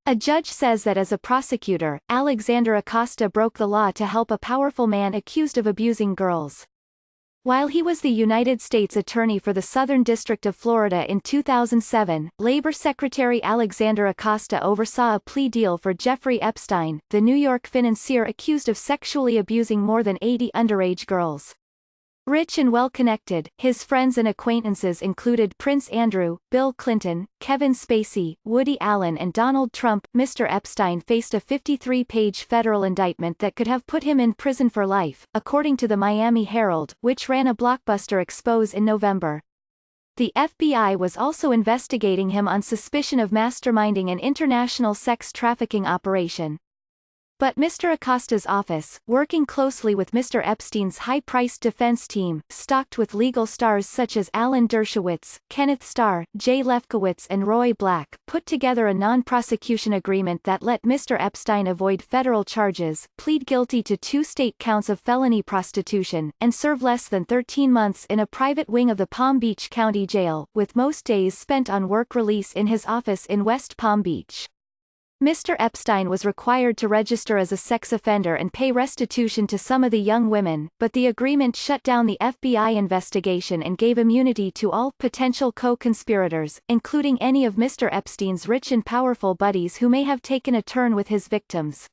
A judge says that as a prosecutor, Alexander Acosta broke the law to help a powerful man accused of abusing girls. While he was the United States Attorney for the Southern District of Florida in 2007, Labor Secretary Alexander Acosta oversaw a plea deal for Jeffrey Epstein, the New York financier accused of sexually abusing more than 80 underage girls. Rich and well-connected, his friends and acquaintances included Prince Andrew, Bill Clinton, Kevin Spacey, Woody Allen and Donald Trump. Mr. Epstein faced a 53-page federal indictment that could have put him in prison for life, according to the Miami Herald, which ran a blockbuster expose in November. The FBI was also investigating him on suspicion of masterminding an international sex trafficking operation. But Mr. Acosta's office, working closely with Mr. Epstein's high-priced defense team, stocked with legal stars such as Alan Dershowitz, Kenneth Starr, Jay Lefkowitz and Roy Black, put together a non-prosecution agreement that let Mr. Epstein avoid federal charges, plead guilty to 2 state counts of felony prostitution, and serve less than 13 months in a private wing of the Palm Beach County Jail, with most days spent on work release in his office in West Palm Beach. Mr. Epstein was required to register as a sex offender and pay restitution to some of the young women, but the agreement shut down the FBI investigation and gave immunity to all potential co-conspirators, including any of Mr. Epstein's rich and powerful buddies who may have taken a turn with his victims.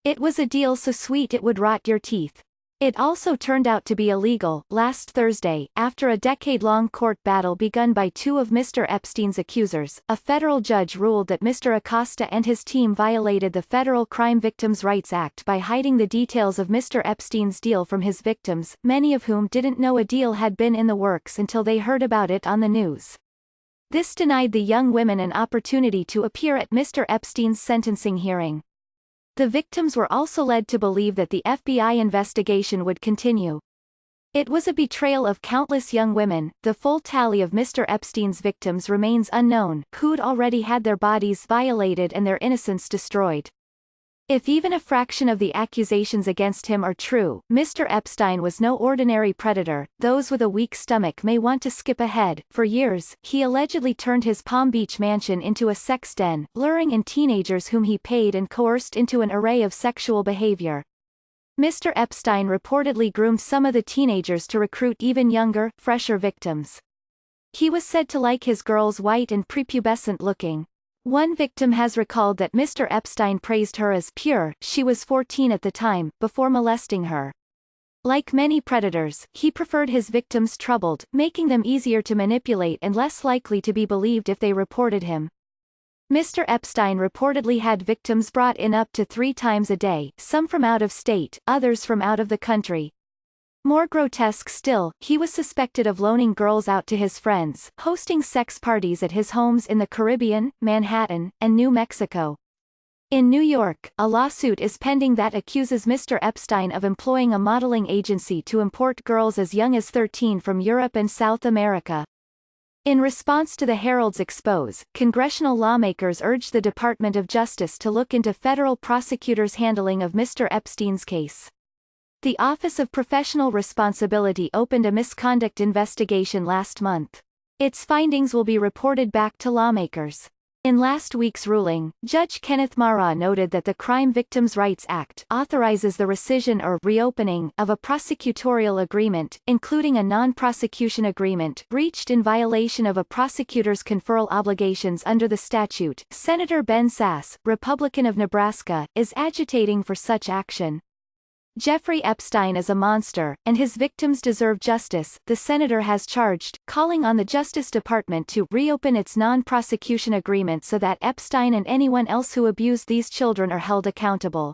It was a deal so sweet it would rot your teeth. It also turned out to be illegal. Last Thursday, after a decade-long court battle begun by 2 of Mr. Epstein's accusers, a federal judge ruled that Mr. Acosta and his team violated the Federal Crime Victims' Rights Act by hiding the details of Mr. Epstein's deal from his victims, many of whom didn't know a deal had been in the works until they heard about it on the news. This denied the young women an opportunity to appear at Mr. Epstein's sentencing hearing. The victims were also led to believe that the FBI investigation would continue. It was a betrayal of countless young women. The full tally of Mr. Epstein's victims remains unknown, who'd already had their bodies violated and their innocence destroyed. If even a fraction of the accusations against him are true, Mr. Epstein was no ordinary predator. Those with a weak stomach may want to skip ahead. For years, he allegedly turned his Palm Beach mansion into a sex den, luring in teenagers whom he paid and coerced into an array of sexual behavior. Mr. Epstein reportedly groomed some of the teenagers to recruit even younger, fresher victims. He was said to like his girls white and prepubescent looking. One victim has recalled that Mr. Epstein praised her as pure. She was 14 at the time, before molesting her. Like many predators, he preferred his victims troubled, making them easier to manipulate and less likely to be believed if they reported him. Mr. Epstein reportedly had victims brought in up to 3 times a day, some from out of state, others from out of the country. More grotesque still, he was suspected of loaning girls out to his friends, hosting sex parties at his homes in the Caribbean, Manhattan, and New Mexico. In New York, a lawsuit is pending that accuses Mr. Epstein of employing a modeling agency to import girls as young as 13 from Europe and South America. In response to the Herald's expose, congressional lawmakers urged the Department of Justice to look into federal prosecutors' handling of Mr. Epstein's case. The Office of Professional Responsibility opened a misconduct investigation last month. Its findings will be reported back to lawmakers. In last week's ruling, Judge Kenneth Mara noted that the Crime Victims' Rights Act authorizes the rescission or reopening of a prosecutorial agreement, including a non-prosecution agreement, reached in violation of a prosecutor's conferral obligations under the statute. Senator Ben Sasse, Republican of Nebraska, is agitating for such action. Jeffrey Epstein is a monster, and his victims deserve justice, the senator has charged, calling on the Justice Department to reopen its non-prosecution agreement so that Epstein and anyone else who abused these children are held accountable.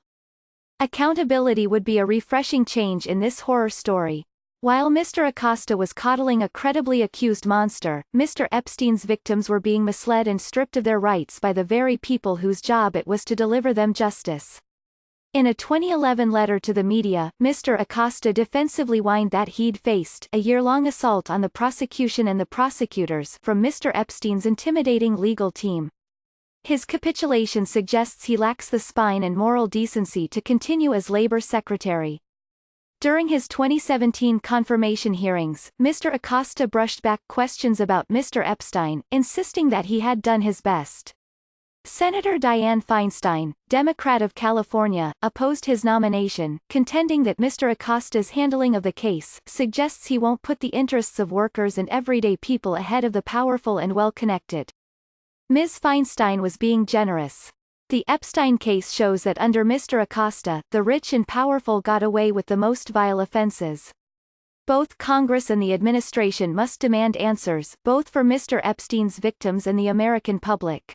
Accountability would be a refreshing change in this horror story. While Mr. Acosta was coddling a credibly accused monster, Mr. Epstein's victims were being misled and stripped of their rights by the very people whose job it was to deliver them justice. In a 2011 letter to the media, Mr. Acosta defensively whined that he'd faced a year-long assault on the prosecution and the prosecutors from Mr. Epstein's intimidating legal team. His capitulation suggests he lacks the spine and moral decency to continue as Labor Secretary. During his 2017 confirmation hearings, Mr. Acosta brushed back questions about Mr. Epstein, insisting that he had done his best. Senator Dianne Feinstein, Democrat of California, opposed his nomination, contending that Mr. Acosta's handling of the case suggests he won't put the interests of workers and everyday people ahead of the powerful and well-connected. Ms. Feinstein was being generous. The Epstein case shows that under Mr. Acosta, the rich and powerful got away with the most vile offenses. Both Congress and the administration must demand answers, both for Mr. Epstein's victims and the American public.